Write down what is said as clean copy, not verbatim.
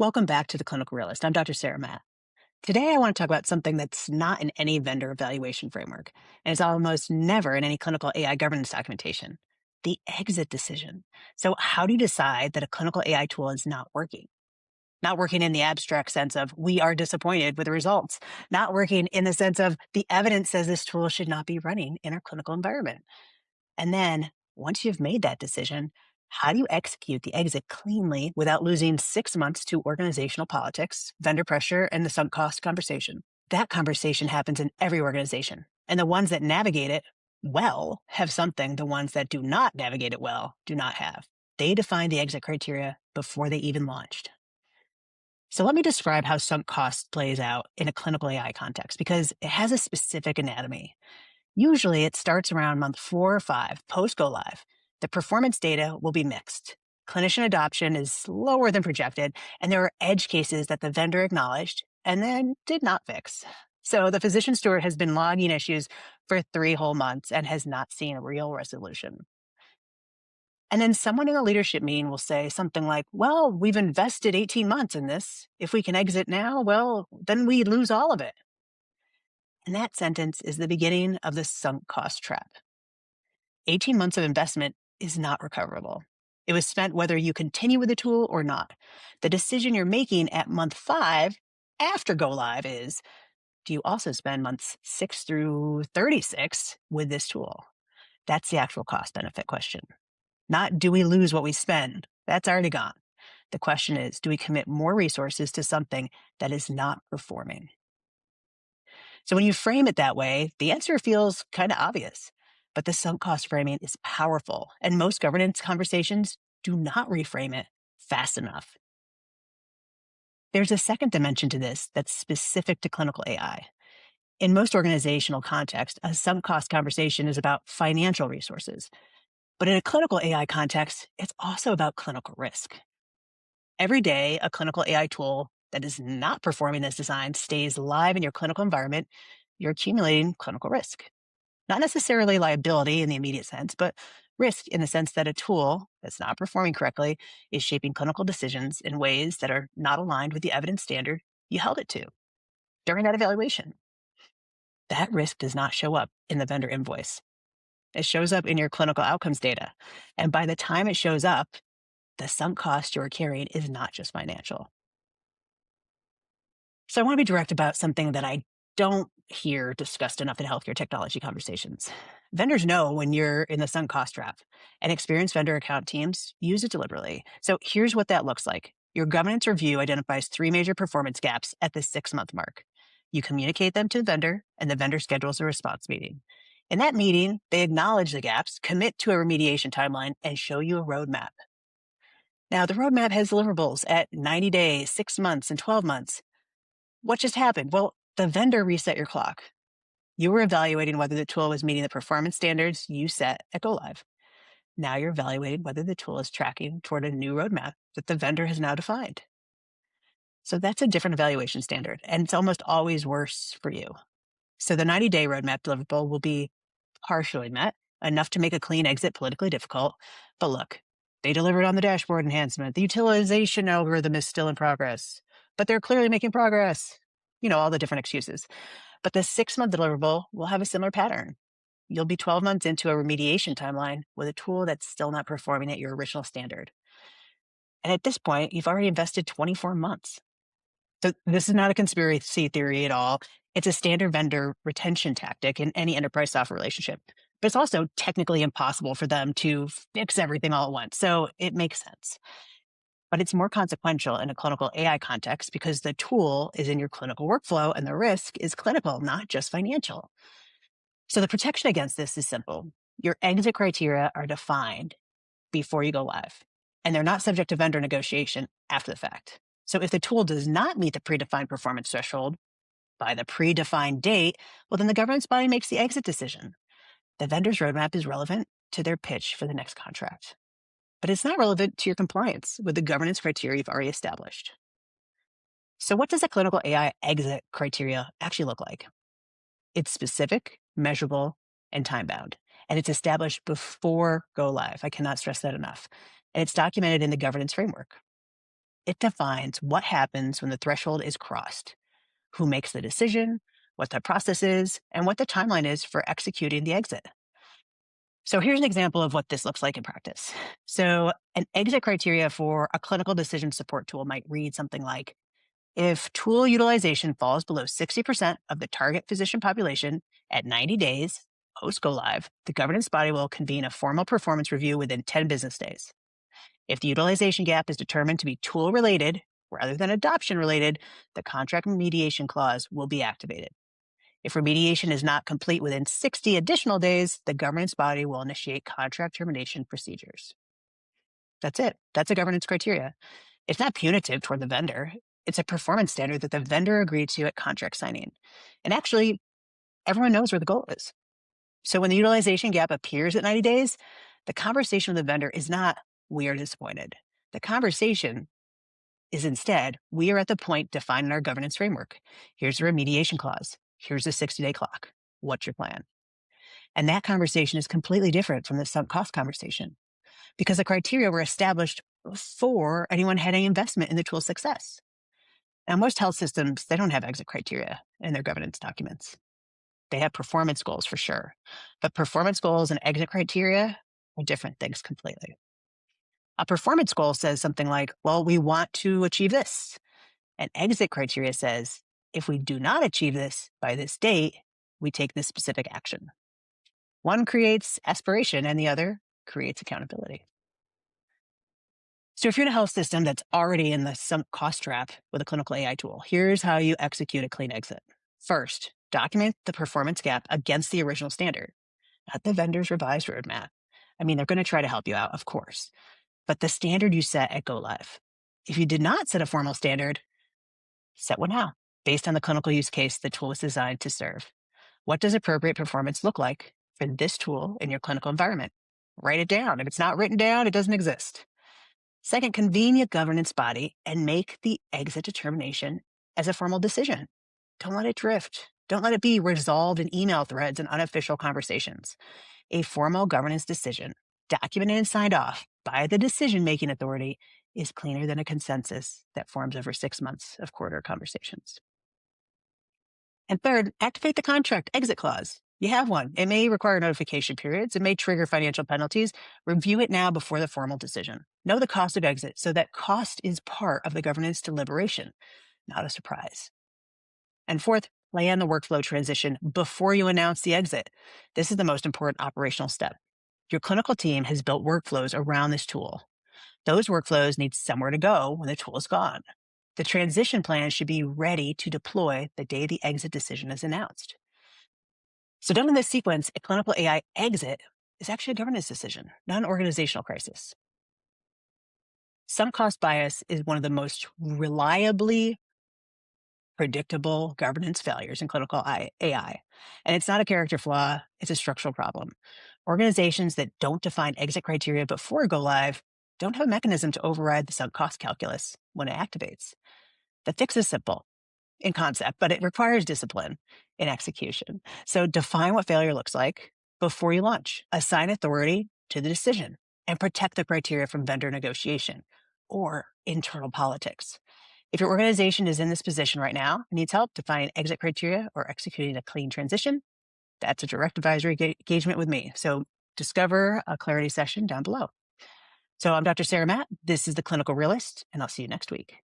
Welcome back to the Clinical Realist. I'm Dr. Sarah Matt. Today, I want to talk about something that's not in any vendor evaluation framework, and it's almost never in any clinical AI governance documentation: the exit decision. So, how do you decide that a clinical AI tool is not working? Not working in the abstract sense of we are disappointed with the results, not working in the sense of the evidence says this tool should not be running in our clinical environment. And then once you've made that decision, how do you execute the exit cleanly without losing 6 months to organizational politics, vendor pressure, and the sunk cost conversation? That conversation happens in every organization. And the ones that navigate it well have something the ones that do not navigate it well do not have. They define the exit criteria before they even launched. So let me describe how sunk cost plays out in a clinical AI context because it has a specific anatomy. Usually it starts around month 4 or 5 post go live. The performance data will be mixed. Clinician adoption is lower than projected, and there are edge cases that the vendor acknowledged and then did not fix. So the physician steward has been logging issues for 3 whole months and has not seen a real resolution. And then someone in a leadership meeting will say something like, well, we've invested 18 months in this. If we can exit now, well, then we lose all of it. And that sentence is the beginning of the sunk cost trap. 18 months of investment is not recoverable. It was spent whether you continue with the tool or not. The decision you're making at month 5 after go live is, do you also spend months 6 through 36 with this tool? That's the actual cost benefit question. Not do we lose what we spend? That's already gone. The question is, do we commit more resources to something that is not performing? So when you frame it that way, the answer feels kind of obvious. But the sunk cost framing is powerful, and most governance conversations do not reframe it fast enough. There's a second dimension to this that's specific to clinical AI. In most organizational contexts, a sunk cost conversation is about financial resources. But in a clinical AI context, it's also about clinical risk. Every day, a clinical AI tool that is not performing as designed stays live in your clinical environment, you're accumulating clinical risk. Not necessarily liability in the immediate sense, but risk in the sense that a tool that's not performing correctly is shaping clinical decisions in ways that are not aligned with the evidence standard you held it to during that evaluation. That risk does not show up in the vendor invoice. It shows up in your clinical outcomes data. And by the time it shows up, the sunk cost you're carrying is not just financial. So I want to be direct about something that I don't hear discussed enough in healthcare technology conversations. Vendors know when you're in the sunk cost trap, and experienced vendor account teams use it deliberately. So here's what that looks like. Your governance review identifies 3 major performance gaps at the 6-month mark. You communicate them to the vendor, and the vendor schedules a response meeting. In that meeting, they acknowledge the gaps, commit to a remediation timeline, and show you a roadmap. Now, the roadmap has deliverables at 90 days, 6 months, and 12 months. What just happened? Well, the vendor reset your clock. You were evaluating whether the tool was meeting the performance standards you set at go live. Now you're evaluating whether the tool is tracking toward a new roadmap that the vendor has now defined. So that's a different evaluation standard, and it's almost always worse for you. So the 90-day roadmap deliverable will be partially met, enough to make a clean exit politically difficult. But look, they delivered on the dashboard enhancement. The utilization algorithm is still in progress, but they're clearly making progress. All the different excuses. But the 6-month deliverable will have a similar pattern. You'll be 12 months into a remediation timeline with a tool that's still not performing at your original standard. And at this point, you've already invested 24 months. So this is not a conspiracy theory at all. It's a standard vendor retention tactic in any enterprise software relationship. But it's also technically impossible for them to fix everything all at once. So it makes sense. But it's more consequential in a clinical AI context because the tool is in your clinical workflow and the risk is clinical, not just financial. So the protection against this is simple. Your exit criteria are defined before you go live, and they're not subject to vendor negotiation after the fact. So if the tool does not meet the predefined performance threshold by the predefined date, well, then the governance body makes the exit decision. The vendor's roadmap is relevant to their pitch for the next contract, but it's not relevant to your compliance with the governance criteria you've already established. So what does a clinical AI exit criteria actually look like? It's specific, measurable, and time-bound, and it's established before go live. I cannot stress that enough. And it's documented in the governance framework. It defines what happens when the threshold is crossed, who makes the decision, what the process is, and what the timeline is for executing the exit. So here's an example of what this looks like in practice. So an exit criteria for a clinical decision support tool might read something like, if tool utilization falls below 60% of the target physician population at 90 days post go live, the governance body will convene a formal performance review within 10 business days. If the utilization gap is determined to be tool related rather than adoption related, the contract remediation clause will be activated. If remediation is not complete within 60 additional days, the governance body will initiate contract termination procedures. That's it. That's a governance criteria. It's not punitive toward the vendor. It's a performance standard that the vendor agreed to at contract signing. And actually, everyone knows where the goal is. So when the utilization gap appears at 90 days, the conversation with the vendor is not, we are disappointed. The conversation is instead, we are at the point defined in our governance framework. Here's the remediation clause. Here's the 60-day clock. What's your plan? And that conversation is completely different from the sunk cost conversation because the criteria were established before anyone had any investment in the tool's success. Now, most health systems, they don't have exit criteria in their governance documents. They have performance goals for sure, but performance goals and exit criteria are different things completely. A performance goal says something like, well, we want to achieve this. An exit criteria says, if we do not achieve this by this date, we take this specific action. One creates aspiration and the other creates accountability. So if you're in a health system that's already in the sunk cost trap with a clinical AI tool, here's how you execute a clean exit. First, document the performance gap against the original standard, not the vendor's revised roadmap. I mean, they're going to try to help you out, of course, but the standard you set at go live. If you did not set a formal standard, set one now based on the clinical use case the tool was designed to serve. What does appropriate performance look like for this tool in your clinical environment? Write it down. If it's not written down, it doesn't exist. Second, convene your governance body and make the exit determination as a formal decision. Don't let it drift. Don't let it be resolved in email threads and unofficial conversations. A formal governance decision, documented and signed off by the decision-making authority, is cleaner than a consensus that forms over 6 months of quarter conversations. And third, activate the contract exit clause. You have one. It may require notification periods. It may trigger financial penalties. Review it now before the formal decision. Know the cost of exit so that cost is part of the governance deliberation, not a surprise. And fourth, plan the workflow transition before you announce the exit. This is the most important operational step. Your clinical team has built workflows around this tool. Those workflows need somewhere to go when the tool is gone. The transition plan should be ready to deploy the day the exit decision is announced. So done in this sequence, a clinical AI exit is actually a governance decision, not an organizational crisis. Sunk cost bias is one of the most reliably predictable governance failures in clinical AI. And it's not a character flaw, it's a structural problem. Organizations that don't define exit criteria before go live don't have a mechanism to override the sunk cost calculus when it activates. The fix is simple in concept, but it requires discipline in execution. So define what failure looks like before you launch. Assign authority to the decision and protect the criteria from vendor negotiation or internal politics. If your organization is in this position right now and needs help defining exit criteria or executing a clean transition, that's a direct advisory engagement with me. So discover a clarity session down below. So I'm Dr. Sarah Matt. This is The Clinical Realist, and I'll see you next week.